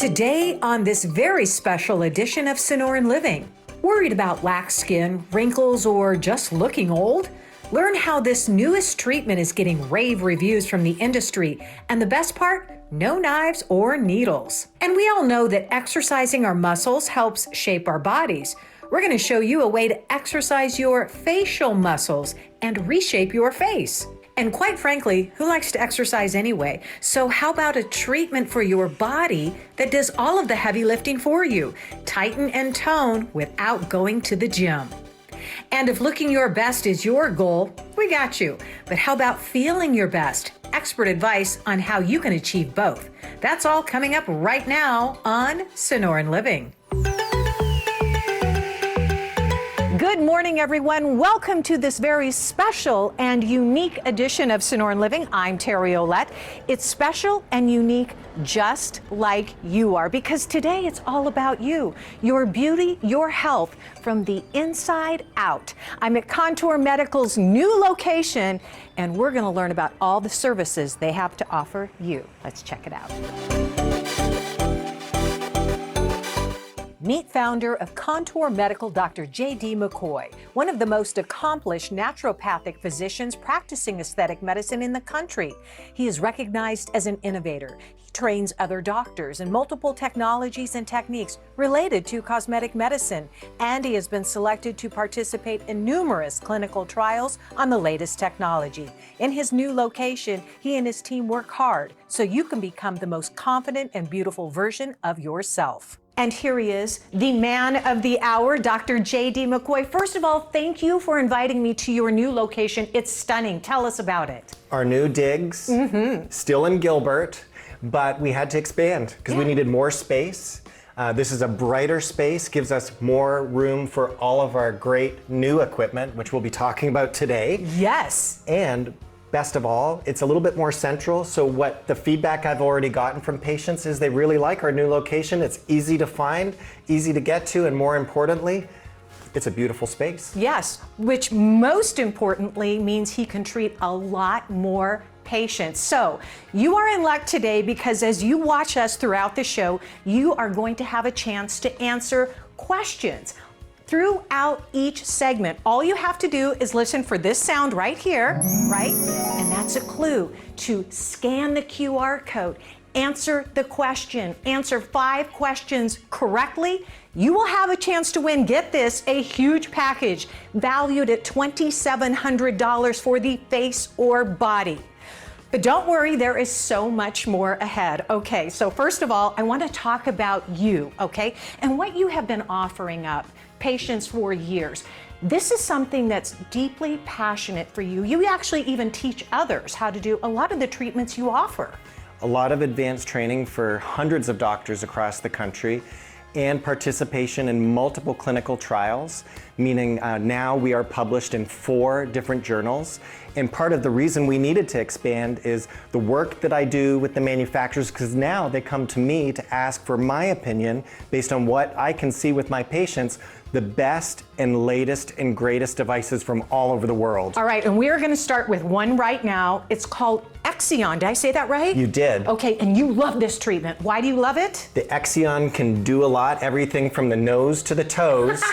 Today on this very special edition of Sonoran Living. Worried about lax skin, wrinkles, or just looking old? Learn how this newest treatment is getting rave reviews from the industry, and the best part? No knives or needles. And we all know that exercising our muscles helps shape our bodies. We're going to show you a way to exercise your facial muscles and reshape your face. And quite frankly, who likes to exercise anyway? So how about a treatment for your body that does all of the heavy lifting for you? Tighten and tone without going to the gym. And if looking your best is your goal, we got you. But how about feeling your best? Expert advice on how you can achieve both. That's all coming up right now on Sonoran Living. Good morning, everyone. Welcome to this very special and unique edition of Sonoran Living. I'm Terry Olette. It's special and unique just like you are, because today it's all about you, your beauty, your health from the inside out. I'm at Contour Medical's new location, and we're going to learn about all the services they have to offer you. Let's check it out. Meet founder of Contour Medical, Dr. J.D. McCoy, one of the most accomplished naturopathic physicians practicing aesthetic medicine in the country. He is recognized as an innovator. He trains other doctors in multiple technologies and techniques related to cosmetic medicine, and he has been selected to participate in numerous clinical trials on the latest technology. In his new location, he and his team work hard so you can become the most confident and beautiful version of yourself. And here he is, the man of the hour, Dr. J.D. McCoy. First of all, thank you for inviting me to your new location. It's stunning. Tell us about it. Our new digs, still in Gilbert, but we had to expand because we needed more space. This is a brighter space, gives us more room for all of our great new equipment, which we'll be talking about today. Yes. And best of all, it's a little bit more central. So what the feedback I've already gotten from patients is they really like our new location. It's easy to find, easy to get to, and more importantly, it's a beautiful space. Yes, which most importantly means he can treat a lot more patients. So you are in luck today, because as you watch us throughout the show, you are going to have a chance to answer questions. Throughout each segment, all you have to do is listen for this sound right here, right? And that's a clue to scan the QR code, answer the question, answer 5 questions correctly. You will have a chance to win, get this, a huge package valued at $2,700 for the face or body. But don't worry, there is so much more ahead. Okay, so first of all, I want to talk about you, okay? And what you have been offering up patients for years. This is something that's deeply passionate for you. You actually even teach others how to do a lot of the treatments you offer. A lot of advanced training for hundreds of doctors across the country, and participation in multiple clinical trials, meaning now we are published in 4 different journals. And part of the reason we needed to expand is the work that I do with the manufacturers, because now they come to me to ask for my opinion based on what I can see with my patients, the best and latest and greatest devices from all over the world. All right, and we are going to start with one right now. It's called Exon. Did I say that right? You did. Okay, and you love this treatment. Why do you love it? The Exon can do a lot, everything from the nose to the toes.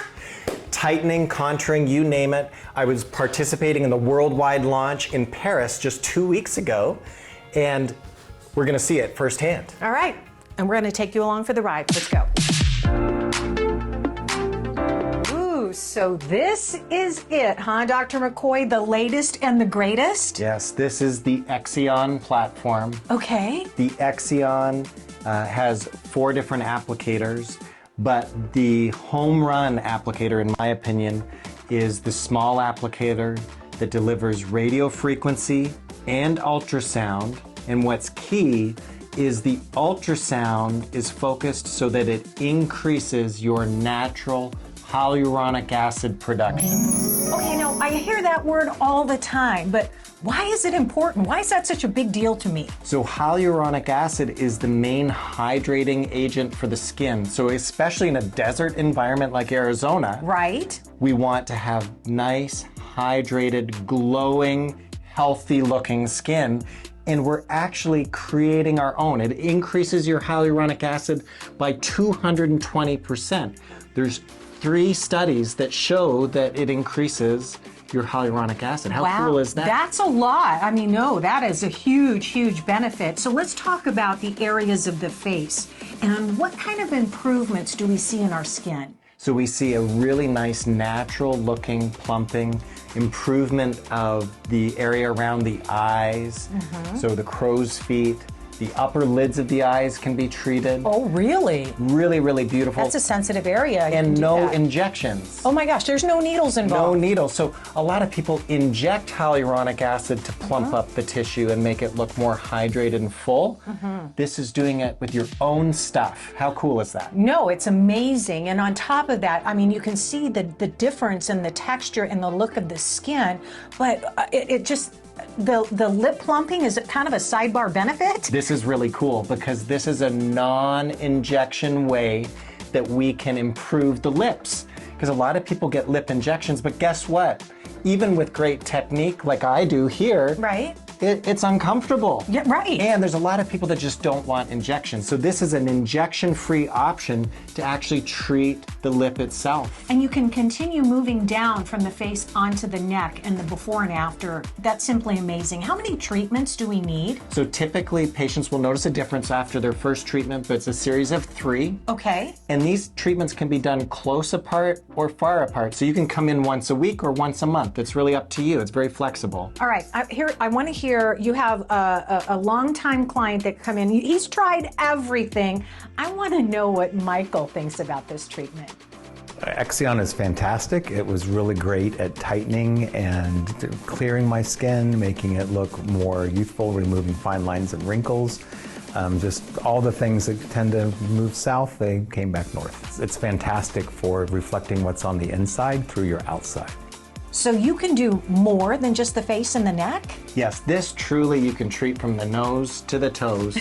Tightening, contouring, you name it. I was participating in the worldwide launch in Paris just 2 weeks ago, and we're going to see it firsthand. All right, and we're going to take you along for the ride. Let's go. Ooh, so this is it, huh, Dr. McCoy? The latest and the greatest? Yes, this is the Exon Platform. Okay. The Exon has 4 different applicators, but the home run applicator, in my opinion, is the small applicator that delivers radio frequency and ultrasound. And what's key is the ultrasound is focused so that it increases your natural hyaluronic acid production. Okay, now I hear that word all the time, but why is it important? Why is that such a big deal to me? So hyaluronic acid is the main hydrating agent for the skin. So especially in a desert environment like Arizona, right? We want to have nice, hydrated, glowing, healthy looking skin. And we're actually creating our own. It increases your hyaluronic acid by 220%. There's 3 studies that show that it increases your hyaluronic acid. How cool is that? That's a lot. I mean, no, that is a huge, huge benefit. So let's talk about the areas of the face and what kind of improvements do we see in our skin? So we see a really nice natural looking plumping, improvement of the area around the eyes, so the crow's feet, the upper lids of the eyes can be treated. Oh, really? Really, really beautiful. That's a sensitive area. And no injections. Oh my gosh, there's no needles involved. No needles. So a lot of people inject hyaluronic acid to plump up the tissue and make it look more hydrated and full. This is doing it with your own stuff. How cool is that? No, it's amazing. And on top of that, I mean, you can see the difference in the texture and the look of the skin, but it just, the lip plumping, is it kind of a sidebar benefit? This is really cool because this is a non-injection way that we can improve the lips. Because a lot of people get lip injections, but guess what? Even with great technique like I do here, Right. It's uncomfortable. Yeah, right. And there's a lot of people that just don't want injections. So this is an injection-free option to actually treat the lip itself. And you can continue moving down from the face onto the neck and the before and after. That's simply amazing. How many treatments do we need? So typically patients will notice a difference after their first treatment, but it's a series of 3. Okay. And these treatments can be done close apart or far apart. So you can come in once a week or once a month. It's really up to you. It's very flexible. All right, I want to hear, you have a longtime client that come in. He's tried everything. I want to know what Michael thinks about this treatment. Exon is fantastic. It was really great at tightening and clearing my skin, making it look more youthful, removing fine lines and wrinkles. Just all the things that tend to move south, they came back north. It's fantastic for reflecting what's on the inside through your outside. So you can do more than just the face and the neck? Yes, this truly you can treat from the nose to the toes.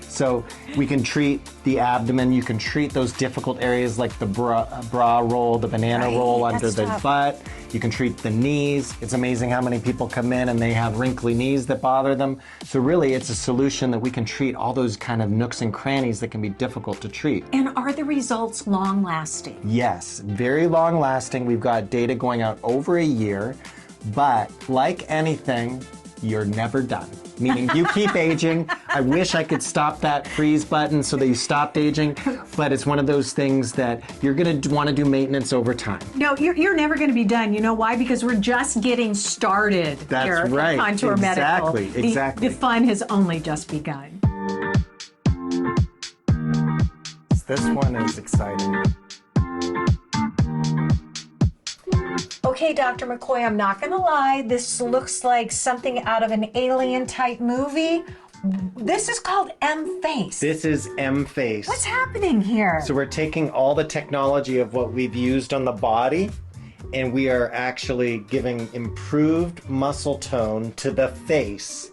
So we can treat the abdomen, you can treat those difficult areas like the bra roll, the banana roll under the butt. You can treat the knees. It's amazing how many people come in and they have wrinkly knees that bother them. So really it's a solution that we can treat all those kind of nooks and crannies that can be difficult to treat. And are the results long lasting? Yes, very long lasting. We've got data going out over a year, but like anything, you're never done. Meaning you keep aging. I wish I could stop that freeze button so that you stopped aging, but it's one of those things that you're gonna want to do maintenance over time. No, you're never going to be done. You know why? Because we're just getting started. That's here right. At Contour Medical. Exactly. The fun has only just begun. This one is exciting. Okay, Dr. McCoy, I'm not gonna lie, this looks like something out of an alien type movie. This is called M-Face. This is M-Face. What's happening here? So we're taking all the technology of what we've used on the body, and we are actually giving improved muscle tone to the face.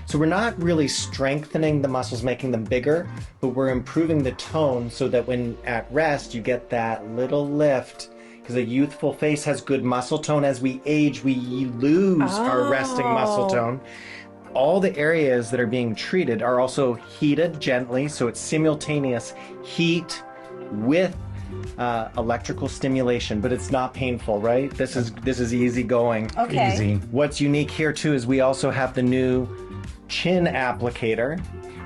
So we're not really strengthening the muscles, making them bigger, but we're improving the tone so that when at rest, you get that little lift. Because a youthful face has good muscle tone. As we age, we lose our resting muscle tone. All the areas that are being treated are also heated gently, so it's simultaneous heat with electrical stimulation, but it's not painful, right? This is easy going. Okay. Easy. What's unique here too is we also have the new chin applicator,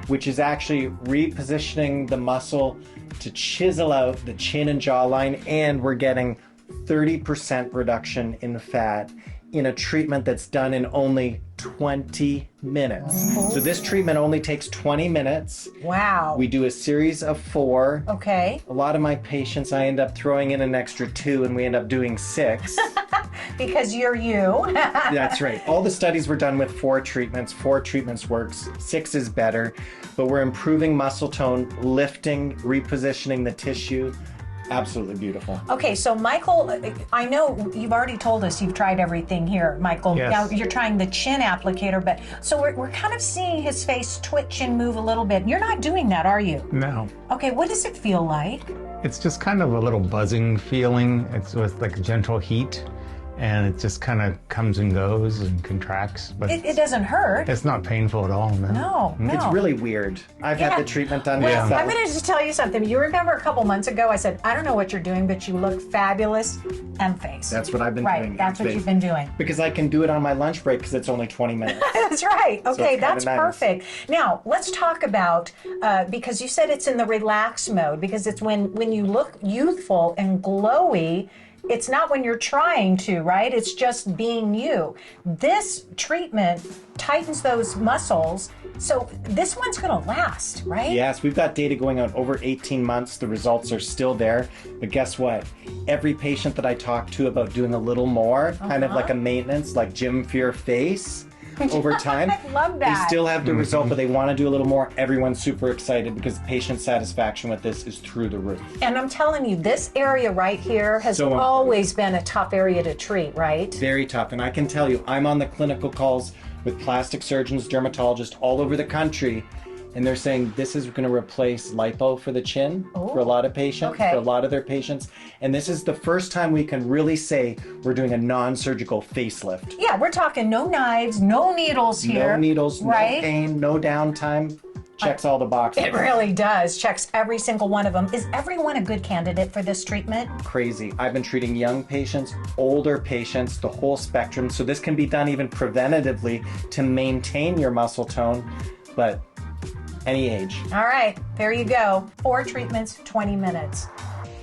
which is actually repositioning the muscle to chisel out the chin and jawline, and we're getting 30% reduction in fat in a treatment that's done in only 20 minutes. So this treatment only takes 20 minutes. Wow. We do a series of 4. Okay. A lot of my patients, I end up throwing in an extra 2 and we end up doing 6. Because you're you. That's right. All the studies were done with 4 treatments. 4 treatments works. 6 is better. But we're improving muscle tone, lifting, repositioning the tissue. Absolutely beautiful. Okay, so Michael, I know you've already told us you've tried everything here, Michael. Yes. Now you're trying the chin applicator, but so we're kind of seeing his face twitch and move a little bit. You're not doing that, are you? No. Okay, what does it feel like? It's just kind of a little buzzing feeling. It's with like gentle heat. and it just kind of comes and goes and contracts. But It doesn't hurt. it's not painful at all. No, no. It's really weird. I've had the treatment done Well, myself. I'm going to just tell you something. You remember a couple months ago, I said, I don't know what you're doing, but you look fabulous and face. That's what I've been doing. Right, that's what you've been doing. Because I can do it on my lunch break because it's only 20 minutes. That's right. Okay, it's that's kinda nice. perfect. Now, let's talk about, because you said it's in the relax mode, because it's when you look youthful and glowy, it's not when you're trying to, right? It's just being you. This treatment tightens those muscles, so this one's gonna last, right? Yes, we've got data going on over 18 months. The results are still there. But guess what? Every patient that I talk to about doing a little more, kind of like a maintenance, like gym for your face, over time, I love that. they still have the result, but they want to do a little more. Everyone's super excited because patient satisfaction with this is through the roof. And I'm telling you, this area right here has So important. always been a tough area to treat, right? Very tough. And I can tell you, I'm on the clinical calls with plastic surgeons, dermatologists all over the country, and they're saying this is going to replace lipo for the chin for a lot of patients, okay. for a lot of their patients. And this is the first time we can really say we're doing a non-surgical facelift. Yeah, we're talking no knives, no needles here. No needles, right? no pain, no downtime. Checks all the boxes. It really does. Checks every single one of them. Is everyone a good candidate for this treatment? Crazy. I've been treating young patients, older patients, the whole spectrum. So this can be done even preventatively to maintain your muscle tone, but any age. All right, there you go. 4 treatments, 20 minutes.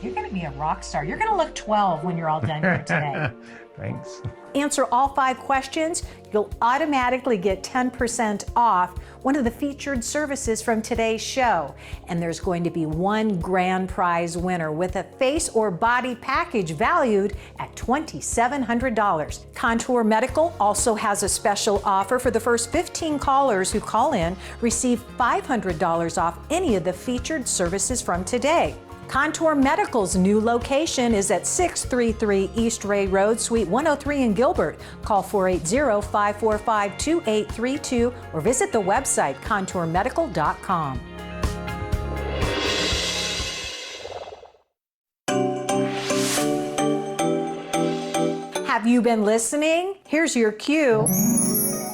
You're going to be a rock star. You're going to look 12 when you're all done here today. Thanks. Answer all 5 questions, you'll automatically get 10% off one of the featured services from today's show. And there's going to be one grand prize winner with a face or body package valued at $2,700. Contour Medical also has a special offer for the first 15 callers who call in, receive $500 off any of the featured services from today. Contour Medical's new location is at 633 East Ray Road, Suite 103 in Gilbert. Call 480-545-2832 or visit the website contourmedical.com. Have you been listening? Here's your cue.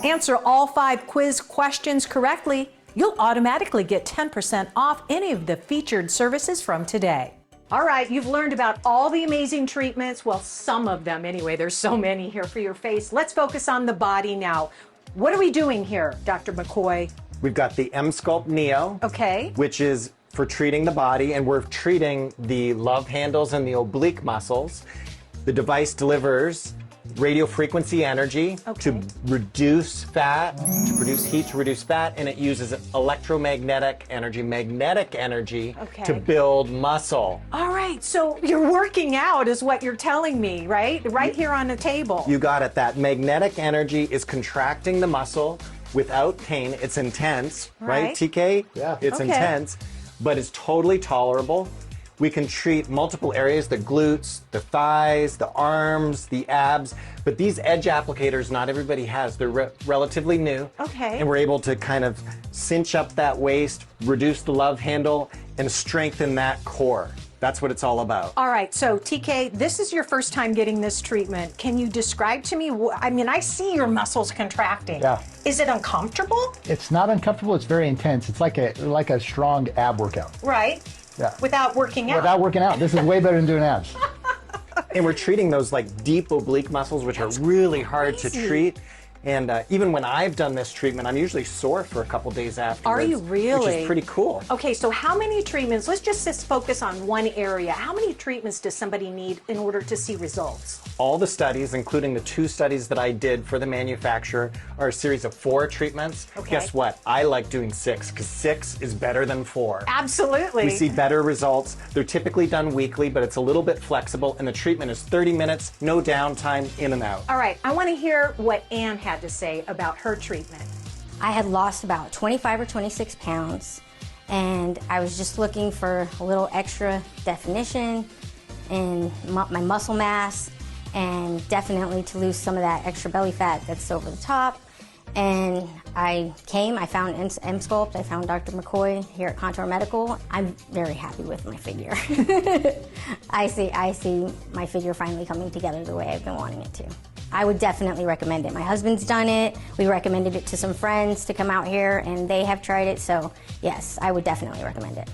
Answer all 5 quiz questions correctly. You'll automatically get 10% off any of the featured services from today. All right, you've learned about all the amazing treatments. Well, some of them anyway. There's so many here for your face. Let's focus on the body now. What are we doing here, Dr. McCoy? We've got the Sculpt Neo, Okay. which is for treating the body, and we're treating the love handles and the oblique muscles. The device delivers radio frequency energy to reduce fat, to produce heat, to reduce fat, and it uses electromagnetic energy, magnetic energy to build muscle. All right, so you're working out is what you're telling me, right? Right here on the table. You got it. That magnetic energy is contracting the muscle without pain. It's intense, right, TK? Yeah. It's intense, but it's totally tolerable. We can treat multiple areas, the glutes, the thighs, the arms, the abs, but these edge applicators, not everybody has. They're relatively new. Okay. And we're able to kind of cinch up that waist, reduce the love handle, and strengthen that core. That's what it's all about. All right, so TK, this is your first time getting this treatment. Can you describe to me, I mean, I see your muscles contracting. Yeah. Is it uncomfortable? It's not uncomfortable. It's very intense. It's like a strong ab workout. Right. Yeah. Without working out. Without working out. This is way better than doing abs. And we're treating those like deep oblique muscles, which are really hard to treat. And even when I've done this treatment, I'm usually sore for a couple days afterwards. Are you really? Which is pretty cool. Okay, so how many treatments, let's just focus on one area. How many treatments does somebody need in order to see results? All the studies, including the 2 studies that I did for the manufacturer, are a series of 4 treatments. Okay. Guess what? I like doing 6 because 6 is better than 4. Absolutely. We see better results. They're typically done weekly, but it's a little bit flexible, and the treatment is 30 minutes, no downtime, in and out. All right, I want to hear what Anne had to say about her treatment. I had lost about 25 or 26 pounds, and I was just looking for a little extra definition in my muscle mass, and definitely to lose some of that extra belly fat that's over the top. And I found Sculpt, I found Dr. McCoy here at Contour Medical. I'm very happy with my figure. I see my figure finally coming together the way I've been wanting it to. I would definitely recommend it. My husband's done it. We recommended it to some friends to come out here, and they have tried it. So yes, I would definitely recommend it.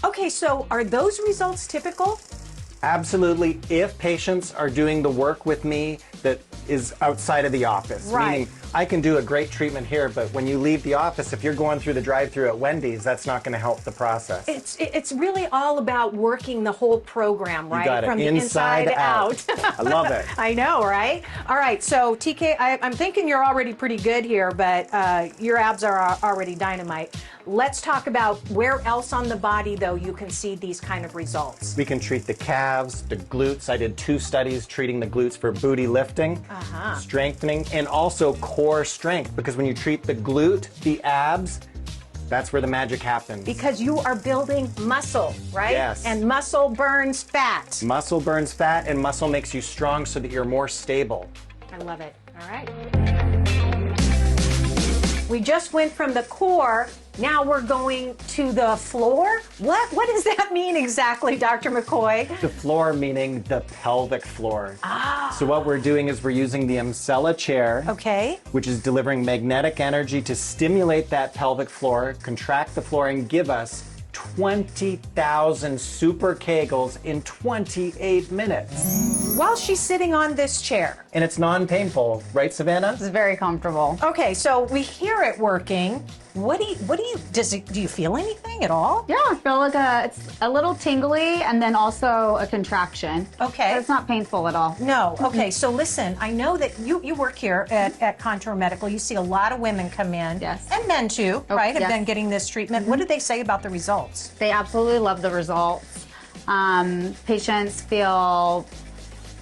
Okay, so are those results typical? Absolutely, if patients are doing the work with me that is outside of the office. Right. Meaning, I can do a great treatment here, but when you leave the office, if you're going through the drive-thru at Wendy's, that's not going to help the process. It's really all about working the whole program, right? You got it. From the Inside out. I love it. I know, right? All right, so TK, I'm thinking you're already pretty good here, but your abs are already dynamite. Let's talk about where else on the body, though, you can see these kind of results. We can treat the calves, the glutes. I did 2 studies treating the glutes for booty lifting, strengthening, and also core strength, because when you treat the glute, the abs, that's where the magic happens. Because you are building muscle, right? Yes. And muscle burns fat. Muscle burns fat, and muscle makes you strong so that you're more stable. I love it. All right. We just went from the core, now we're going to the floor? What does that mean exactly, Dr. McCoy? The floor meaning the pelvic floor. So what we're doing is we're using the Emsella chair, Okay. which is delivering magnetic energy to stimulate that pelvic floor, contract the floor, and give us 20,000 super Kegels in 28 minutes. While she's sitting on this chair. And it's non-painful, right, Savannah? It's very comfortable. Okay, so we hear it working. Do you feel anything at all? Yeah, I feel like it's a little tingly and then also a contraction. Okay. But it's not painful at all. No. Okay, so listen, I know that you work here at Contour Medical. You see a lot of women come in. Yes. And men too, Oh, right? Have yes. been getting this treatment. What do they say about the results? They absolutely love the results. Patients feel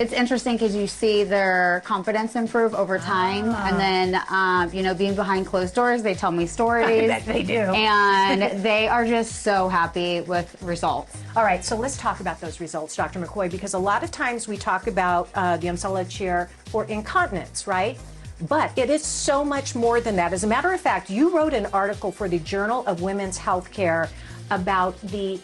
it's interesting because you see their confidence improve over time, and then being behind closed doors, they tell me stories. I bet they do. And they are just so happy with results. All right, so let's talk about those results, Dr. McCoy, because a lot of times we talk about the Emsella chair for incontinence, right? But it is so much more than that. As a matter of fact, you wrote an article for the Journal of Women's Healthcare about the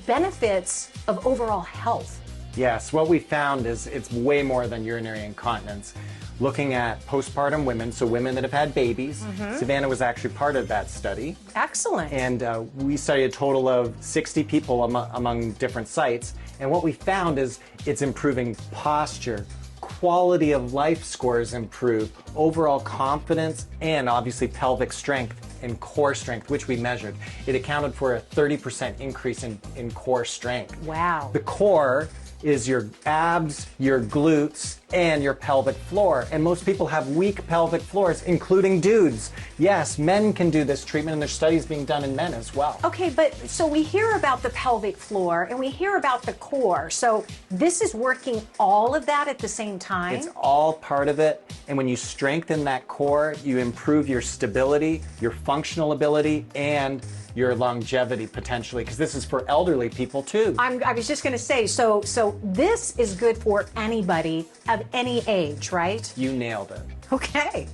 benefits of overall health. Yes, what we found is it's way more than urinary incontinence. Looking at postpartum women, so women that have had babies, Savannah was actually part of that study. Excellent. And we studied a total of 60 people among different sites. And what we found is it's improving posture, quality of life scores improve, overall confidence, and obviously pelvic strength and core strength, which we measured. It accounted for a 30% increase in core strength. Wow. The core is your abs, your glutes, and your pelvic floor. And most people have weak pelvic floors, including dudes. Yes, men can do this treatment, and there's studies being done in men as well. Okay, but so we hear about the pelvic floor and we hear about the core. So this is working all of that at the same time? It's all part of it. And when you strengthen that core, you improve your stability, your functional ability, and your longevity potentially, because this is for elderly people too. I was just going to say, so this is good for anybody of any age, right? You nailed it. Okay.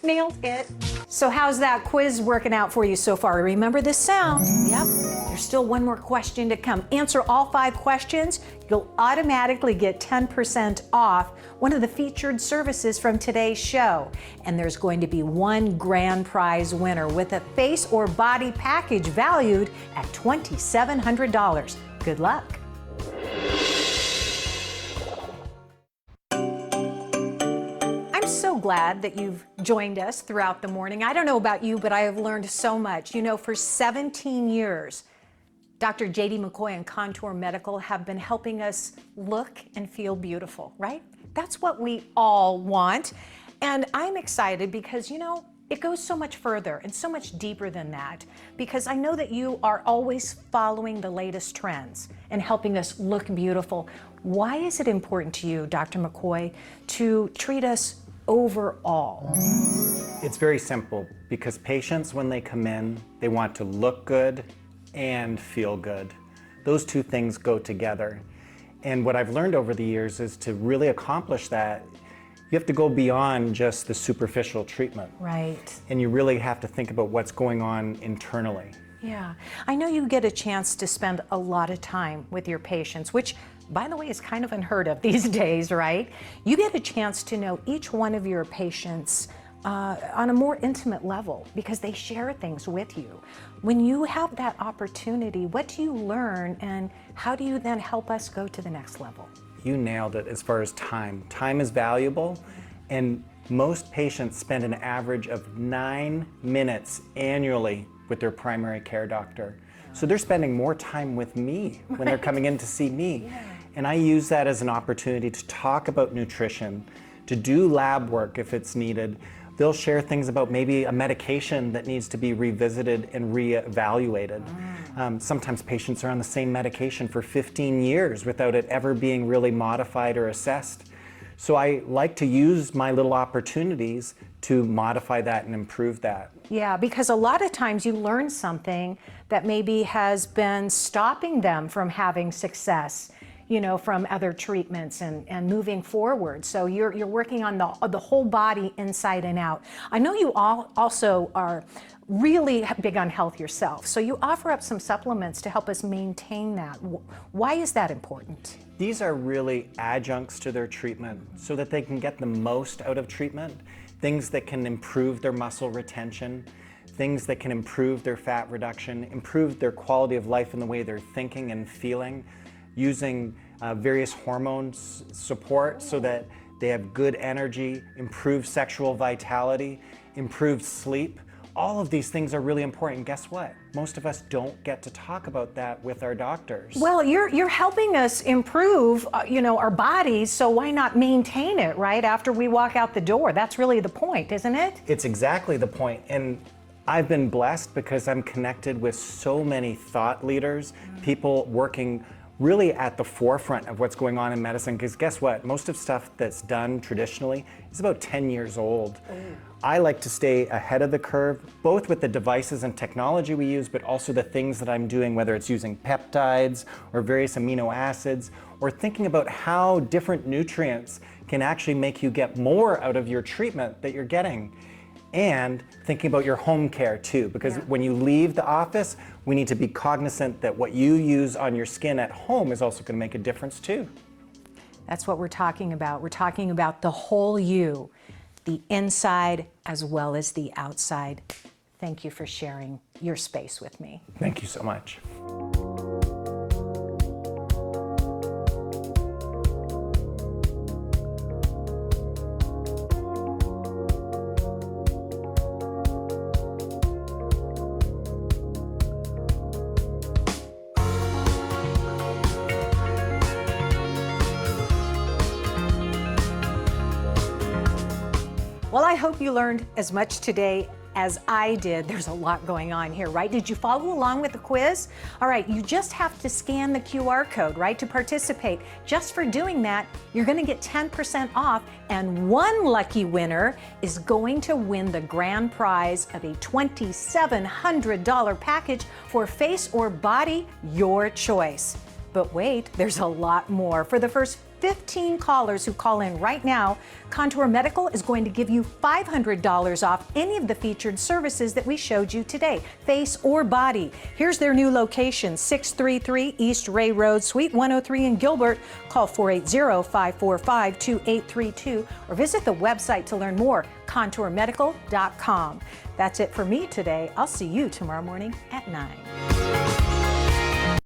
Nailed it. So how's that quiz working out for you so far? Remember this sound? Yep. There's still one more question to come. Answer all 5 questions. You'll automatically get 10% off one of the featured services from today's show. And there's going to be one grand prize winner with a face or body package valued at $2,700. Good luck. So glad that you've joined us throughout the morning. I don't know about you, but I have learned so much. You know, for 17 years, Dr. J.D. McCoy and Contour Medical have been helping us look and feel beautiful, right? That's what we all want. And I'm excited because, you know, it goes so much further and so much deeper than that, because I know that you are always following the latest trends and helping us look beautiful. Why is it important to you, Dr. McCoy, to treat us overall? It's very simple, because patients, when they come in, they want to look good and feel good. Those two things go together. And what I've learned over the years is to really accomplish that, You have to go beyond just the superficial treatment. Right. And you really have to think about what's going on internally. Yeah. I know you get a chance to spend a lot of time with your patients, which, by the way, is kind of unheard of these days, right? You get a chance to know each one of your patients on a more intimate level because they share things with you. When you have that opportunity, what do you learn and how do you then help us go to the next level? You nailed it as far as time. Time is valuable, and most patients spend an average of 9 minutes annually with their primary care doctor. So they're spending more time with me when they're coming in to see me. Yeah. And I use that as an opportunity to talk about nutrition, to do lab work if it's needed. They'll share things about maybe a medication that needs to be revisited and reevaluated. Sometimes patients are on the same medication for 15 years without it ever being really modified or assessed. So I like to use my little opportunities to modify that and improve that. Yeah, because a lot of times you learn something that maybe has been stopping them from having success, you know, from other treatments and moving forward. So you're working on the whole body inside and out. I know you all also are really big on health yourself. So you offer up some supplements to help us maintain that. Why is that important? These are really adjuncts to their treatment so that they can get the most out of treatment. Things that can improve their muscle retention, things that can improve their fat reduction, improve their quality of life in the way they're thinking and feeling, using various hormones support so that they have good energy, improved sexual vitality, improved sleep. All of these things are really important. Guess what? Most of us don't get to talk about that with our doctors. Well, you're helping us improve, our bodies, so why not maintain it, right, after we walk out the door? That's really the point, isn't it? It's exactly the point. And I've been blessed because I'm connected with so many thought leaders, people working really at the forefront of what's going on in medicine, because guess what? Most of stuff that's done traditionally is about 10 years old. I like to stay ahead of the curve, both with the devices and technology we use, but also the things that I'm doing, whether it's using peptides or various amino acids, or thinking about how different nutrients can actually make you get more out of your treatment that you're getting. And thinking about your home care too, because when you leave the office, we need to be cognizant that what you use on your skin at home is also going to make a difference too. That's what we're talking about. We're talking about the whole you, the inside as well as the outside. Thank you for sharing your space with me. Thank you so much. Well, I hope you learned as much today as I did. There's a lot going on here, right? Did you follow along with the quiz? All right, you just have to scan the QR code, right, to participate. Just for doing that, you're going to get 10% off, and one lucky winner is going to win the grand prize of a $2,700 package for face or body, your choice. But wait, there's a lot more. For the first 15 callers who call in right now, Contour Medical is going to give you $500 off any of the featured services that we showed you today, face or body. Here's their new location, 633 East Ray Road, Suite 103 in Gilbert. Call 480-545-2832 or visit the website to learn more, contourmedical.com. That's it for me today. I'll see you tomorrow morning at 9.